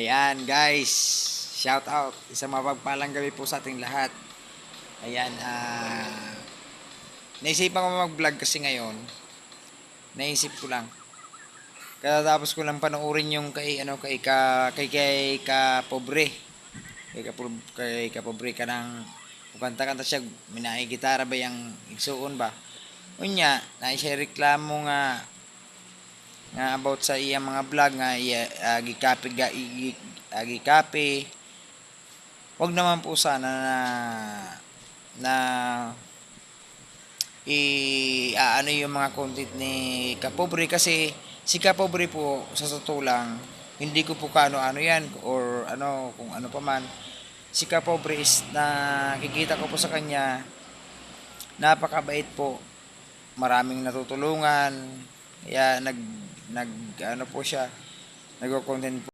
Ayan guys, shout out. Isang mapagpalang gabi po sa ating lahat. Ayan, naisipan ko mag-vlog kasi ngayon. Naisip ko lang. Katapos ko lang panoorin yung kay Pobre. Kay Pobre ka ng kanta-kanta siya, minaay gitara ba yung igsuon ba? Unya, naisya reklamo nga about sa iyang mga vlog nga gikapi. Wag naman po sana na ano yung mga content ni Kapobre kasi si Kapobre po sa totoo lang hindi ko po kaano-ano yan or ano kung ano pa man. Si Kapobre is nakikita ko po sa kanya napakabait po, maraming natutulungan, kaya nag ano po siya, nagko-content po